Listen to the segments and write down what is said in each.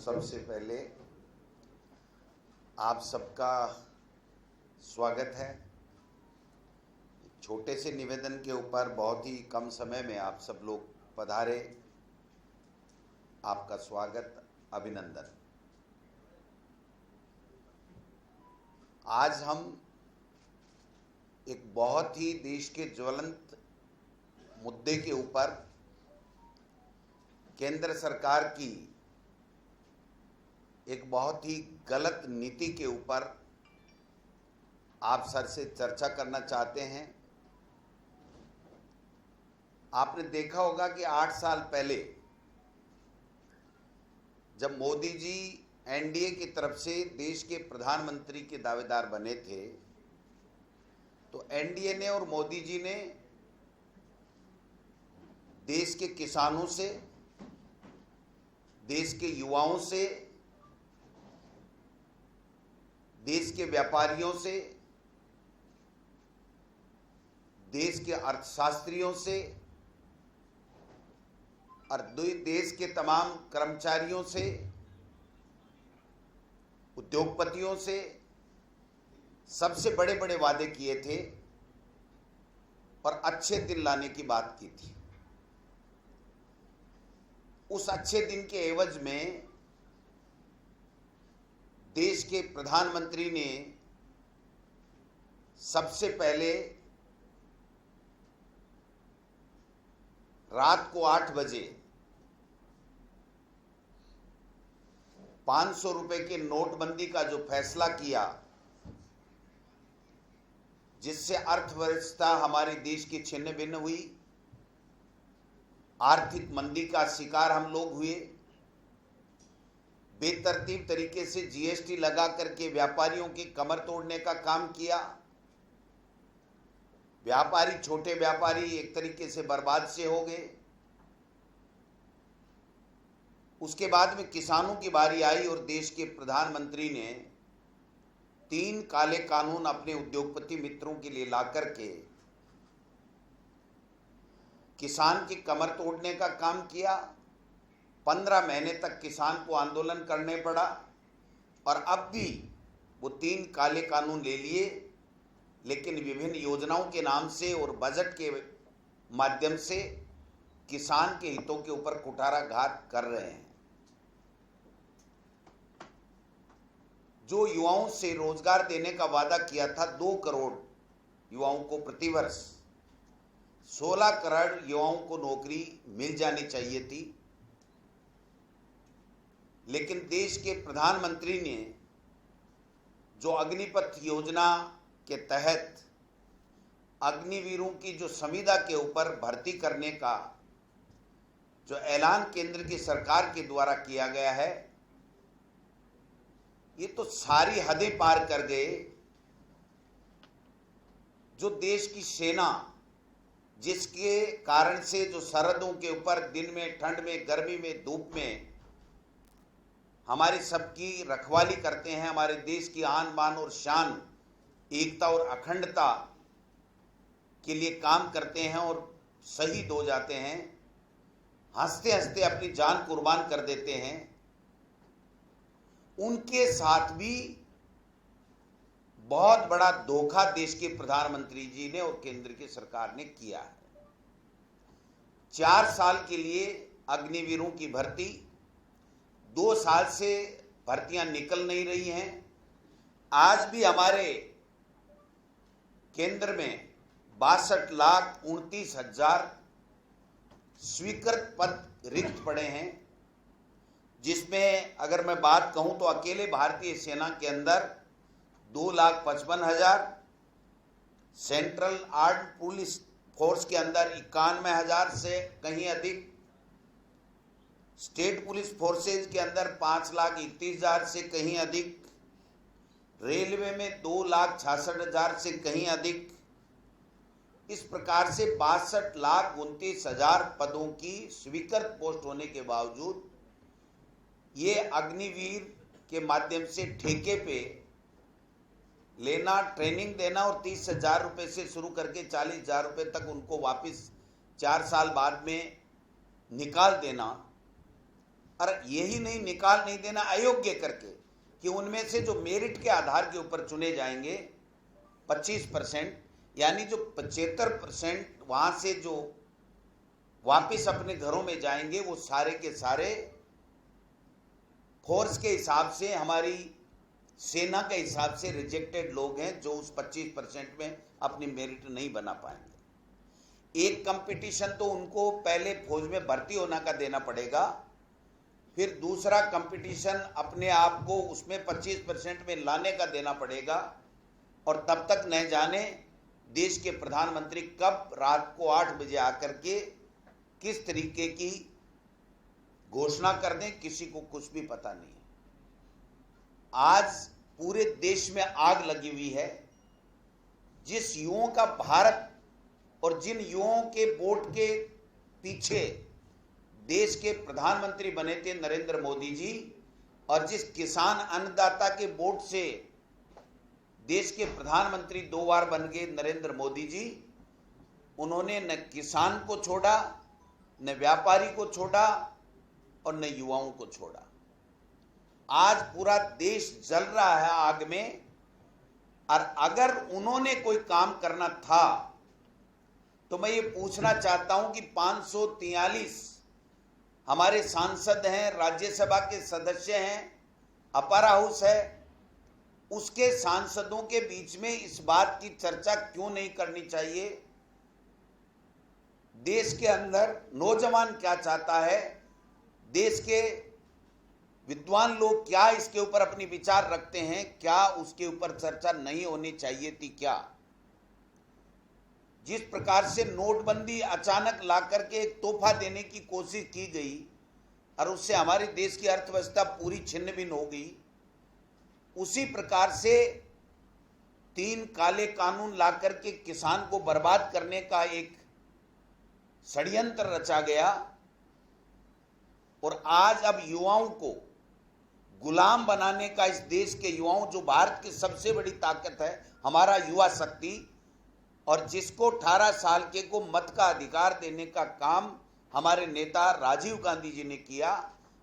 सबसे पहले आप सबका स्वागत है। छोटे से निवेदन के ऊपर बहुत ही कम समय में आप सब लोग पधारे, आपका स्वागत, अभिनंदन। आज हम एक बहुत ही देश के ज्वलंत मुद्दे के ऊपर केंद्र सरकार की एक बहुत ही गलत नीति के ऊपर आप सर से चर्चा करना चाहते हैं। आपने देखा होगा कि 8 साल पहले जब मोदी जी एनडीए की तरफ से देश के प्रधानमंत्री के दावेदार बने थे, तो एनडीए ने और मोदी जी ने देश के किसानों से, देश के युवाओं से, देश के व्यापारियों से, देश के अर्थशास्त्रियों से और देश के तमाम कर्मचारियों से, उद्योगपतियों से सबसे बड़े बड़े वादे किए थे और अच्छे दिन लाने की बात की थी। उस अच्छे दिन के एवज में देश के प्रधानमंत्री ने सबसे पहले रात को 8 बजे 500 रुपए के नोटबंदी का जो फैसला किया, जिससे अर्थव्यवस्था हमारे देश की छिन्न भिन्न हुई, आर्थिक मंदी का शिकार हम लोग हुए, बेतरतीब तरीके से जीएसटी लगा करके व्यापारियों की कमर तोड़ने का काम किया। व्यापारी, छोटे व्यापारी एक तरीके से बर्बाद से हो गए। उसके बाद में किसानों की बारी आई और देश के प्रधानमंत्री ने 3 काले कानून अपने उद्योगपति मित्रों के लिए ला करके किसान की कमर तोड़ने का काम किया। 15 महीने तक किसान को आंदोलन करने पड़ा और अब भी वो 3 काले कानून ले लिए, लेकिन विभिन्न योजनाओं के नाम से और बजट के माध्यम से किसान के हितों के ऊपर कुठाराघात कर रहे हैं। जो युवाओं से रोजगार देने का वादा किया था, 2 करोड़ युवाओं को प्रतिवर्ष 16 करोड़ युवाओं को नौकरी मिल जानी चाहिए थी, लेकिन देश के प्रधानमंत्री ने जो अग्निपथ योजना के तहत अग्निवीरों की जो संविदा के ऊपर भर्ती करने का जो ऐलान केंद्र की सरकार के द्वारा किया गया है, ये तो सारी हदें पार कर गए। जो देश की सेना, जिसके कारण से जो सरहदों के ऊपर दिन में, ठंड में, गर्मी में, धूप में हमारी सबकी रखवाली करते हैं, हमारे देश की आन बान और शान, एकता और अखंडता के लिए काम करते हैं और शहीद हो जाते हैं, हंसते हंसते अपनी जान कुर्बान कर देते हैं, उनके साथ भी बहुत बड़ा धोखा देश के प्रधानमंत्री जी ने और केंद्र की सरकार ने किया है। 4 साल के लिए अग्निवीरों की भर्ती, 2 साल से भर्तियां निकल नहीं रही हैं। आज भी हमारे केंद्र में 62,29,000 स्वीकृत पद रिक्त पड़े हैं, जिसमें अगर मैं बात कहूं तो अकेले भारतीय सेना के अंदर 2,55,000, सेंट्रल आर्म्ड पुलिस फोर्स के अंदर 91,000 से कहीं अधिक, स्टेट पुलिस फोर्सेज के अंदर 5,31,000 से कहीं अधिक, रेलवे में 2,66,000 से कहीं अधिक। इस प्रकार से 62,29,000 पदों की स्वीकृत पोस्ट होने के बावजूद ये अग्निवीर के माध्यम से ठेके पे लेना, ट्रेनिंग देना और 30,000 रुपये से शुरू करके 40,000 रुपये तक उनको वापस 4 साल बाद में निकाल देना, और यही नहीं, निकाल नहीं देना अयोग्य करके कि उनमें से जो मेरिट के आधार के ऊपर चुने जाएंगे 25%, यानी जो 75% वहां से जो वापस अपने घरों में जाएंगे वो सारे के सारे फोर्स के हिसाब से, हमारी सेना के हिसाब से रिजेक्टेड लोग हैं जो उस 25% में अपनी मेरिट नहीं बना पाएंगे। एक कंपटीशन तो उनको पहले फौज में भर्ती होने का देना पड़ेगा, फिर दूसरा कंपटीशन अपने आप को उसमें 25% में लाने का देना पड़ेगा, और तब तक न जाने देश के प्रधानमंत्री कब रात को 8 बजे आकर के किस तरीके की घोषणा कर दें, किसी को कुछ भी पता नहीं है। आज पूरे देश में आग लगी हुई है। जिस युवाओं का भारत और जिन युवाओं के वोट के पीछे देश के प्रधानमंत्री बने थे नरेंद्र मोदी जी, और जिस किसान अन्नदाता के वोट से देश के प्रधानमंत्री 2 बार बन गए नरेंद्र मोदी जी, उन्होंने न किसान को छोड़ा, न व्यापारी को छोड़ा और न युवाओं को छोड़ा। आज पूरा देश जल रहा है आग में, और अगर उन्होंने कोई काम करना था तो मैं ये पूछना चाहता हूं कि 543 हमारे सांसद हैं, राज्यसभा के सदस्य हैं, अपर हाउस है, उसके सांसदों के बीच में इस बात की चर्चा क्यों नहीं करनी चाहिए? देश के अंदर नौजवान क्या चाहता है, देश के विद्वान लोग क्या इसके ऊपर अपनी विचार रखते हैं, क्या उसके ऊपर चर्चा नहीं होनी चाहिए थी क्या? जिस प्रकार से नोटबंदी अचानक ला करके एक तोहफा देने की कोशिश की गई और उससे हमारे देश की अर्थव्यवस्था पूरी छिन्न भिन्न हो गई, उसी प्रकार से 3 काले कानून ला करके किसान को बर्बाद करने का एक षड्यंत्र रचा गया, और आज अब युवाओं को गुलाम बनाने का, इस देश के युवाओं, जो भारत की सबसे बड़ी ताकत है हमारा युवा शक्ति, और जिसको 18 साल के को मत का अधिकार देने का काम हमारे नेता राजीव गांधी जी ने किया।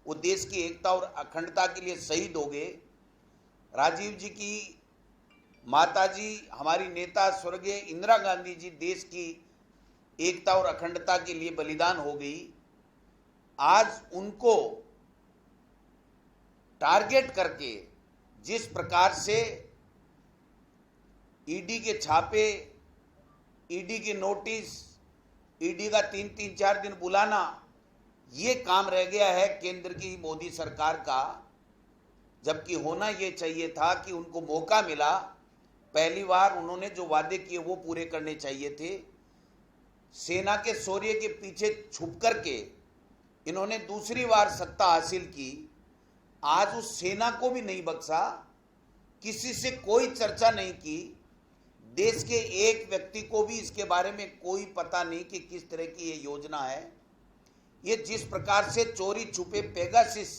वो देश की एकता और अखंडता के लिए शहीद हो गए। राजीव जी की माताजी हमारी नेता स्वर्गीय इंदिरा गांधी जी देश की एकता और अखंडता के लिए बलिदान हो गई। आज उनको टारगेट करके जिस प्रकार से ईडी के छापे, ईडी के नोटिस, ईडी का 3-4 दिन बुलाना, ये काम रह गया है केंद्र की मोदी सरकार का, जबकि होना ये चाहिए था कि उनको मौका मिला, पहली बार उन्होंने जो वादे किए वो पूरे करने चाहिए थे। सेना के शौर्य के पीछे छुप करके इन्होंने दूसरी बार सत्ता हासिल की। आज उस सेना को भी नहीं बख्शा, किसी से कोई चर्चा नहीं की, देश के एक व्यक्ति को भी इसके बारे में कोई पता नहीं कि किस तरह की ये योजना है। ये जिस प्रकार से चोरी छुपे पेगासिस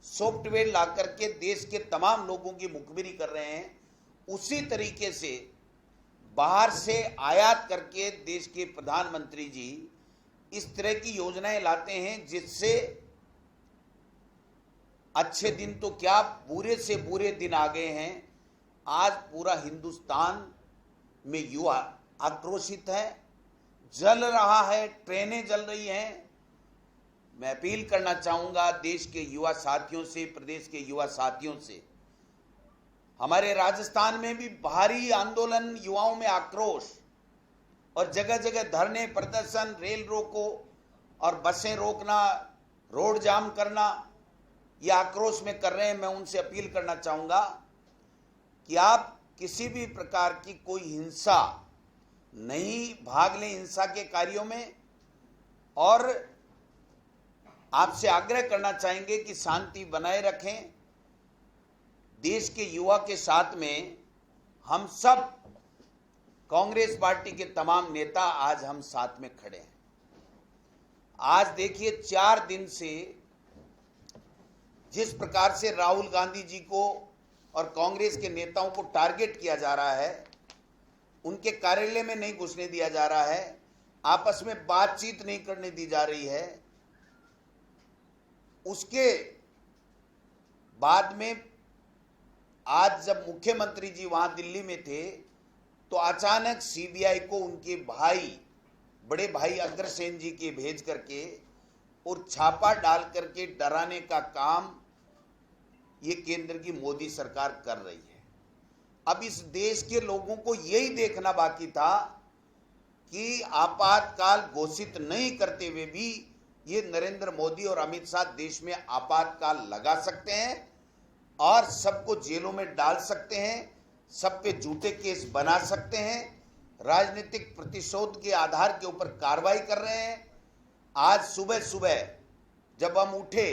सॉफ्टवेयर ला करके देश के तमाम लोगों की मुखबिरी कर रहे हैं, उसी तरीके से बाहर से आयात करके देश के प्रधानमंत्री जी इस तरह की योजनाएं लाते हैं जिससे अच्छे दिन तो क्या, बुरे से बुरे दिन आ गए हैं। आज पूरा हिंदुस्तान में युवा आक्रोशित है, जल रहा है, ट्रेनें जल रही हैं। मैं अपील करना चाहूँगा देश के युवा साथियों से, प्रदेश के युवा साथियों से, हमारे राजस्थान में भी भारी आंदोलन, युवाओं में आक्रोश और जगह जगह धरने, प्रदर्शन, रेल रोको और बसें रोकना, रोड जाम करना, ये आक्रोश में कर रहे हैं। मैं उनसे अपील करना चाहूँगा कि आप किसी भी प्रकार की कोई हिंसा नहीं भाग लें, हिंसा के कार्यों में, और आपसे आग्रह करना चाहेंगे कि शांति बनाए रखें। देश के युवा के साथ में हम सब कांग्रेस पार्टी के तमाम नेता आज हम साथ में खड़े हैं। आज देखिए 4 दिन से जिस प्रकार से राहुल गांधी जी को और कांग्रेस के नेताओं को टारगेट किया जा रहा है, उनके कार्यालय में नहीं घुसने दिया जा रहा है, आपस में बातचीत नहीं करने दी जा रही है, उसके बाद में आज जब मुख्यमंत्री जी वहां दिल्ली में थे तो अचानक सीबीआई को उनके भाई, बड़े भाई अग्रसेन जी के भेज करके और छापा डाल करके डराने का काम ये केंद्र की मोदी सरकार कर रही है। अब इस देश के लोगों को यही देखना बाकी था कि आपातकाल घोषित नहीं करते हुए भी ये नरेंद्र मोदी और अमित शाह देश में आपातकाल लगा सकते हैं और सबको जेलों में डाल सकते हैं, सब पे झूठे केस बना सकते हैं, राजनीतिक प्रतिशोध के आधार के ऊपर कार्रवाई कर रहे हैं। आज सुबह सुबह जब हम उठे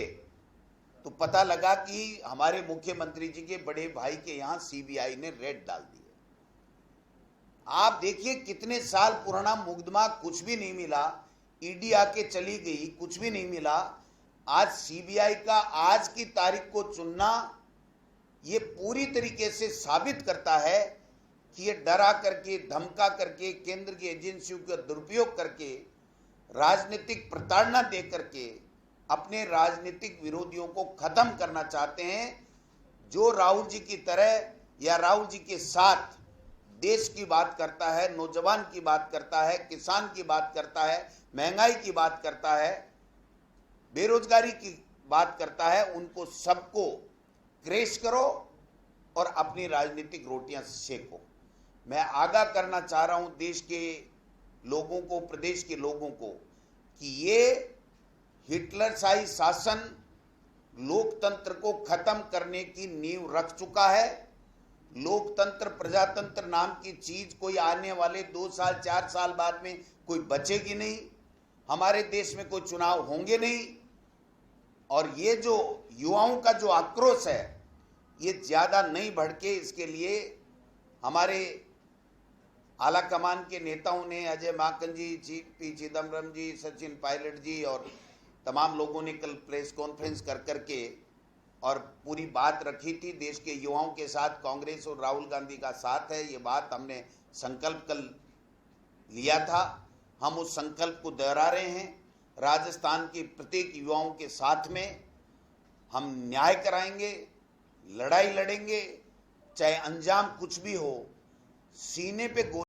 तो पता लगा कि हमारे मुख्यमंत्री जी के बड़े भाई के यहां सीबीआई ने रेड डाल दी है। आप देखिए कितने साल पुराना मुकदमा, कुछ भी नहीं मिला, ईडी आके चली गई, कुछ भी नहीं मिला। आज सीबीआई का आज की तारीख को चुनना ये पूरी तरीके से साबित करता है कि ये डरा करके, धमका करके, केंद्र की एजेंसियों का दुरुपयोग करके, राजनीतिक प्रताड़ना दे करके अपने राजनीतिक विरोधियों को खत्म करना चाहते हैं। जो राहुल जी की तरह या राहुल जी के साथ देश की बात करता है, नौजवान की बात करता है, किसान की बात करता है, महंगाई की बात करता है, बेरोजगारी की बात करता है, उनको सबको क्रैश करो और अपनी राजनीतिक रोटियां सेको। मैं आगाह करना चाह रहा हूं देश के लोगों को, प्रदेश के लोगों को कि ये हिटलरशाही शासन लोकतंत्र को खत्म करने की नींव रख चुका है। लोकतंत्र, प्रजातंत्र नाम की चीज कोई आने वाले 2 साल 4 साल बाद में कोई बचेगी नहीं। हमारे देश में कोई चुनाव होंगे नहीं। और ये जो युवाओं का जो आक्रोश है ये ज्यादा नहीं भड़के, इसके लिए हमारे आला कमान के नेताओं ने, अजय माकन जी, पी चिदम्बरम जी, सचिन पायलट जी और तमाम लोगों ने कल प्रेस कॉन्फ्रेंस कर करके और पूरी बात रखी थी। देश के युवाओं के साथ कांग्रेस और राहुल गांधी का साथ है, ये बात हमने संकल्प कल लिया था। हम उस संकल्प को दोहरा रहे हैं। राजस्थान के प्रत्येक युवाओं के साथ में हम न्याय कराएंगे, लड़ाई लड़ेंगे, चाहे अंजाम कुछ भी हो। सीने पे गोली